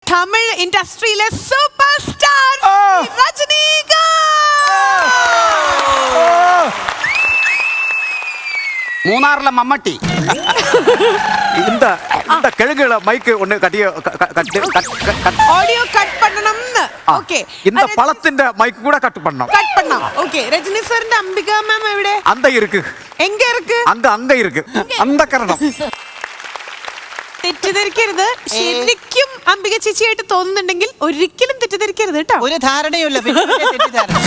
തമിഴ് ഇൻഡസ്ട്രിയിലെ super star Rajinikanth. മൂന്നാറിലെ മമ്മട്ടി. இந்த கிழங்குல மைக்கு ஒண்ணு கட்டிய ஆடியோ கட் பண்ணணும்னு. ஓகே. இந்த பழத்திന്റെ மைக் கூட கட் பண்ணணும். கட் பண்ணலாம். ஓகே. രജനി സാറിന്റെ അംബിക മാം എവിടെ? அந்த இருக்கு. എങ്ക இருக்கு? அங்க இருக்கு. அந்த கரணம். തെറ്റിദ്ധരിക്കരുത്. ശരിക്കും അംബിക ചേച്ചിയായിട്ട് തോന്നുന്നുണ്ടെങ്കിൽ ഒരിക്കലും തെറ്റിദ്ധരിക്കരുത് കേട്ടോ. ഒരു ധാരണയുമില്ല. തെറ്റിദ്ധാരണ.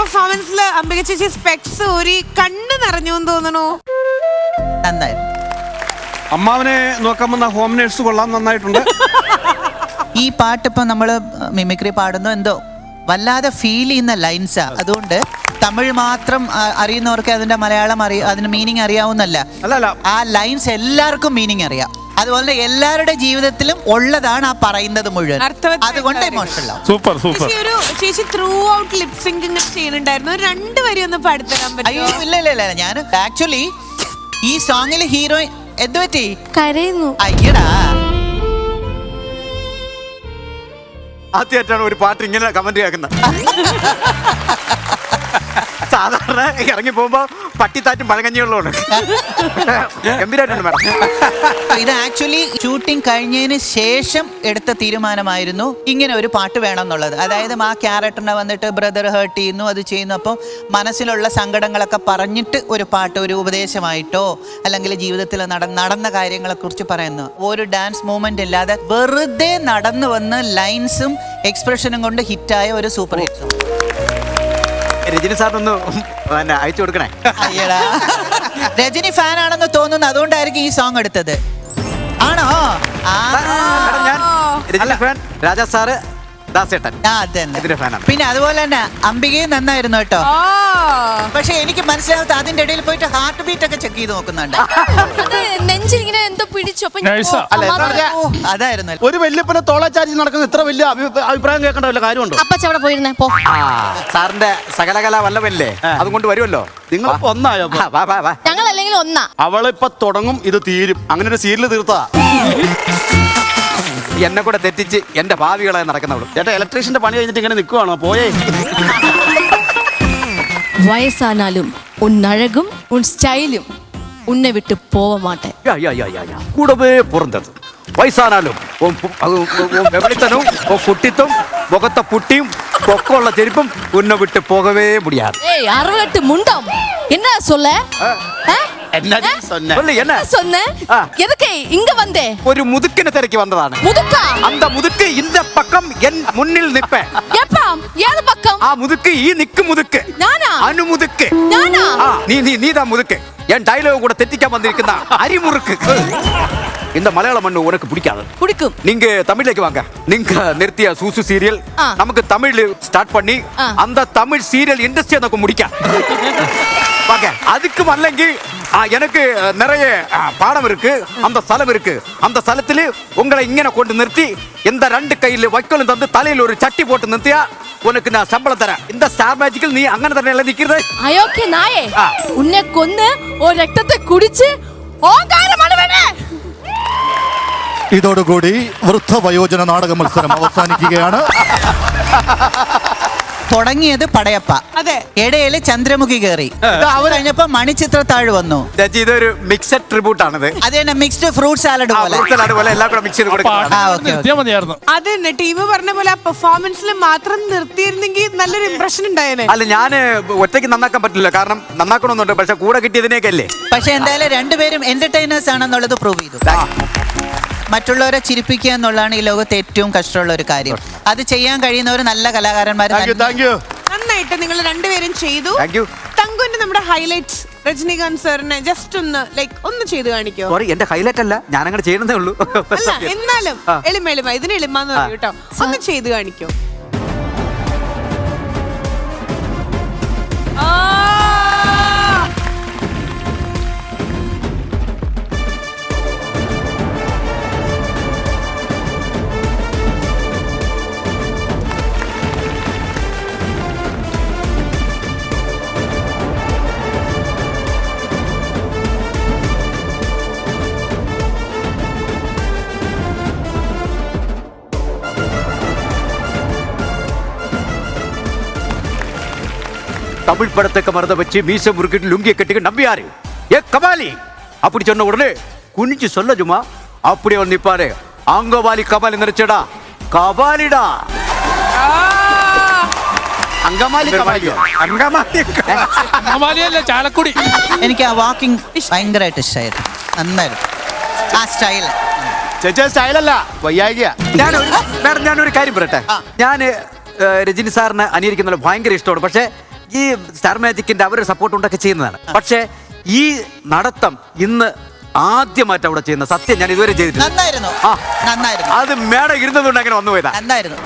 പെർഫോമൻസിൽ അംബിക ചേച്ചി സ്പെക്സ് ഒരു കണ്ണ് നിറഞ്ഞു എന്ന് തോന്നണു. അമ്മാവനെ നോക്കാൻ വന്ന ഹോം നേഴ്സ് കൊള്ളാൻ നന്നായിട്ടുണ്ട്. ഈ പാട്ട് ഇപ്പൊ നമ്മള് മിമിക്രി പാടുന്നു എന്തോ വല്ലാതെ ഫീൽ ചെയ്യുന്ന ലൈൻസാ. അതുകൊണ്ട് തമിഴ് മാത്രം അറിയുന്നവർക്ക് അതിന്റെ മലയാളം അതിന് മീനിങ് അറിയാവുന്നല്ല. ആ ലൈൻസ് എല്ലാവർക്കും മീനിങ് അറിയാം. അതുപോലെ എല്ലാവരുടെ ജീവിതത്തിലും ഉള്ളതാണ് ആ പറയുന്നത് മുഴുവൻ. അതുകൊണ്ട് ഇമോഷണൽ ആവും. Super super. ചേച്ചി ത്രൂ ഔട്ട് ലിപ് സിങ്ക് ചെയ്യുന്നുണ്ടായിരുന്നു. രണ്ടുപേരും ഒന്ന് പാടിത്തരാൻ പറ്റുമോ? അയ്യോ ഇല്ല ഞാൻ ആക്ച്വലി ഈ സോങ്ങിൽ ഹീറോയിൻ എന്ത് പറ്റി? കരയുന്നു. അയ്യടാ, ആദ്യമായിട്ടാണ് ഒരു പാട്ട് ഇങ്ങനെ കമന്റ് കേൾക്കുന്നത്. സാധാരണ ഇറങ്ങി പോകുമ്പോ പട്ടിത്താറ്റും പഴകഞ്ഞിയുള്ളതാണ്. ഗംഭീരായിട്ടുണ്ട് മാഡം. ഇത് ആക്ച്വലി ഷൂട്ടിംഗ് കഴിഞ്ഞതിന് ശേഷം എടുത്ത തീരുമാനമായിരുന്നു ഇങ്ങനെ ഒരു പാട്ട് വേണം എന്നുള്ളത്. അതായത് ആ ക്യാരക്ടറിനെ വന്നിട്ട് ബ്രദർ ഹേർട്ട് ചെയ്യുന്നു, അത് ചെയ്യുന്നു. അപ്പം മനസ്സിലുള്ള സങ്കടങ്ങളൊക്കെ പറഞ്ഞിട്ട് ഒരു പാട്ട്, ഒരു ഉപദേശമായിട്ടോ അല്ലെങ്കിൽ ജീവിതത്തിൽ നടന്ന കാര്യങ്ങളെ കുറിച്ച് പറയുന്നു. ഒരു ഡാൻസ് മൂവ്മെന്റ് ഇല്ലാതെ വെറുതെ നടന്നു വന്ന് ലൈൻസും എക്സ്പ്രഷനും കൊണ്ട് ഹിറ്റായ ഒരു സൂപ്പർ ഹിറ്റ് സോങ്. രജനി സാറിനൊന്ന് അയച്ചു കൊടുക്കണേ. അയ്യടാ, രജനി ഫാൻ ആണെന്ന് തോന്നുന്നു, അതുകൊണ്ടായിരിക്കും ഈ സോങ് എടുത്തത്. ആണോ? ഞാൻ രജനി ഫാൻ, രാജാ സാറ്, ദാസേട്ടൻ ഇതിന്റെ ഫാനാണ്. പിന്നെ അതുപോലെ തന്നെ അംബികയും നന്നായിരുന്നു കേട്ടോ. പക്ഷെ എനിക്ക് മനസ്സിലാവാത്ത അതിന്റെ ഇടയിൽ പോയിട്ട് ഹാർട്ട് ബീറ്റ് ഒക്കെ ചെക്ക് ചെയ്ത് നോക്കുന്നുണ്ട്. നെഞ്ചിങ്ങനെ എന്തോ പിടിച്ചു. അതായിരുന്നു. ഒരു വല്യപ്പനെ തോളച്ചാരി നടക്കുന്ന ഇത്ര വലിയ അഭിപ്രായം കേൾക്കേണ്ട വല്ല കാര്യമുണ്ടോ? അപ്പച്ചവിടെ പോയിരുന്നേ പോ. സാറിന്റെ സകലകല വല്ലവല്ലേ, അതുകൊണ്ട് വരുമല്ലോ. നിങ്ങൾ ഒന്നായോ? ഞങ്ങൾ അല്ലെങ്കിൽ ഒന്നാ. അവളിപ്പൊ തുടങ്ങും, ഇത് തീരും. അങ്ങനെ ഒരു സീരിയൽ തീർത്താ. എന്നെ കൂടെ തെറ്റിച്ച് എന്റെ ഭാവികളെ നടക്കുന്നവള്. ചേട്ടാ ഇലക്ട്രീഷ്യന്റെ പണി കഴിഞ്ഞിട്ട് ഇങ്ങനെ നിൽക്കുവാണോ? പോയേ. വയസ്സാനാലും ഉൻ അഴകും ഉൻ സ്റ്റൈലും ഉന്നെ വിട്ട് പോവ മാട്ടേ. കൂടവേ പുറന്തത് വയസ്സാനാലും വെളിത്തനും കുട്ടിത്തും മുഖത്തെ പുട്ടിയും പൊക്കമുള്ള ചെരുപ്പും ഉന്നെ വിട്ട് പോകവേ മുടിയാതെ. ഏയ് 68 മുണ്ടം എന്നാ சொல்ல? എന്നാ சொன்ன? சொல்லு, என்ன சொன்ன ஆ. எதுக்கு இங்க வந்தே ഒരു മുതുക്കിനെ തിരക്കി വന്നതാണ്. முதுக்கா அந்த முதுக்கு இந்த பக்கம் என் முன்னில் நிப்ப. எப்பா ஏது பக்கம் ആ മുതുക്ക് ഈ നിക്ക് മുതുക്ക് நானா അനുമുതുക്ക്. நானா ആ നീതാ മുതുക്ക്. என் டயலாக் கூட தெத்திக்காம வந்திருக்குதா அரிமுறுக்கு. இந்த மலையாள மண்ணு உனக்கு பிடிக்காது. பிடிக்கும். நீங்க தமிழ்லேக்கு வாங்க. நீங்க நிறுத்திய சூசு சீரியல் ஆ. நமக்கு தமிழ் ஸ்டார்ட் பண்ணி ஆ. அந்த தமிழ் சீரியல் இண்டஸ்ட்ரி எனக்கு முடிக்க வாங்க. அதுக்கு வரலங்கி எனக்கு நிறைய பாடம் இருக்கு. அந்த ஸ்தலம் இருக்கு. அந்த ஸ்தலத்தில் உங்களை இങ്ങനെ கொண்டு நிறுத்தி இந்த ரெண்டு கையில வைக்கோலும் தந்து தலையில் ஒரு சட்டி போட்டு நிறுத்தியா உனக்கு நான் சம்பளம் தரேன். இந்த ஸ்டார் மேஜிக்கில் நீ അങ്ങനെ തന്നെ നിൽക്കുന്നത്. അയോക്കെ നായേ ആ. ഉന്നെ കൊന്ന് ഒരു രക്തത്തെ കുടിച്ച് ഓങ്കാരമാണ് വേണേ. ഇതോടുകൂടി വൃദ്ധവയോജന നാടക മത്സരം അവസാനിക്കുകയാണ്. തുടങ്ങിയത് പടയപ്പ, അതെ. ഇടയില് ചന്ദ്രമുഖി കയറി, കഴിഞ്ഞപ്പോ മണിച്ചിത്രത്താഴ് വന്നു. ചേച്ചി ഇതൊരു മിക്സഡ് ട്രിബ്യൂട്ട് ആണിത്. അത് തന്നെ മിക്സ്ഡ് ഫ്രൂട്ട് സാലഡ് പോലെ. പോലെ എല്ലാം കൂടെ മിക്സ് ചെയ്ത് കൊടുക്കണം. അത് തന്നെ ടീം പറഞ്ഞ പോലെ ആ പെർഫോമൻസിൽ മാത്രം നിർത്തിയിരുന്നെങ്കിൽ നല്ലൊരു ഇംപ്രഷൻ ഉണ്ടായേനെ. അല്ല ഞാൻ ഒറ്റയ്ക്ക് നന്നാക്കാൻ പറ്റില്ല. കാരണം നന്നാക്കണമെന്നുണ്ട്. പക്ഷെ കൂടെ കിട്ടിയതിനേക്ക് അല്ലേ. പക്ഷെ എന്തായാലും രണ്ടുപേരും എന്റർടൈനേഴ്സ് ആണെന്നുള്ളത് പ്രൂവ് ചെയ്തു. മറ്റുള്ളവരെ ചിരിപ്പിക്കുക എന്നുള്ളതാണ് ഈ ലോകത്ത് ഏറ്റവും കഷ്ടമുള്ള ഒരു കാര്യം. അത് ചെയ്യാൻ കഴിയുന്നവർ നല്ല കലാകാരന്മാർ. നന്നായിട്ട് നിങ്ങൾ രണ്ടുപേരും ചെയ്തു. തങ്കുവിന്റെ നമ്മുടെ ഹൈലൈറ്റ് രജനീകാന്ത് സാറിനെ ജസ്റ്റ് ഒന്ന് ചെയ്തു കാണിക്കോ. സോറി, എന്റെ ഹൈലൈറ്റ് അല്ല, ഞാൻ അങ്ങനെ ചെയ്യുന്നതേ ഉള്ളൂ. അല്ല എന്നാലും എളിമ ഇതിന് എളിമാന്ന് പറയൂ കേട്ടോ. ഒന്ന് ചെയ്തു കാണിക്കോ. தமிழ் படத்துக்கு மறந்த வச்சு மீச முறுக்கிட்டு லுங்கிய கட்டிக்கு நம்பியாரு ஏ கபாலி அப்படி சொன்ன உடனே குனிஞ்சு சொல்ல சும்மா அப்படி வந்து நிப்பாரு. அங்கவாலி கபாலி நினைச்சடா கபாலிடா. അങ്കമാലി കമാലിയോ? അങ്കമാലി അല്ല ചാലക്കുടി. എനിക്ക് ആ വാക്കിംഗ് ഭയങ്കരമായിട്ട് ഇഷ്ടമായിരുന്നു. നന്നായിരുന്നു ആ സ്റ്റൈല്. ചേച്ചി സ്റ്റൈലല്ല, വയ്യായിക. ഞാനൊരു കാര്യം പറയട്ടെ. ഞാൻ രജനി സാറിന് അനുകരിക്കുന്ന ഭയങ്കര ഇഷ്ടമാണ്. പക്ഷേ ഈ സ്റ്റാർ മാജിക്കിന്റെ അവരുടെ സപ്പോർട്ട് കൊണ്ടൊക്കെ ചെയ്യുന്നതാണ്. പക്ഷേ ഈ നടത്തം ഇന്ന് ആദ്യമായിട്ട് അവിടെ ചെയ്യുന്ന സത്യം ഞാൻ ഇതുവരെ ചെയ്തിട്ടില്ല. നന്നായിരുന്നു. ആ നന്നായിരുന്നു. അത് മേടം ഇരുന്നതുകൊണ്ട് അങ്ങനെ വന്നു പോയതാ. നന്നായിരുന്നു.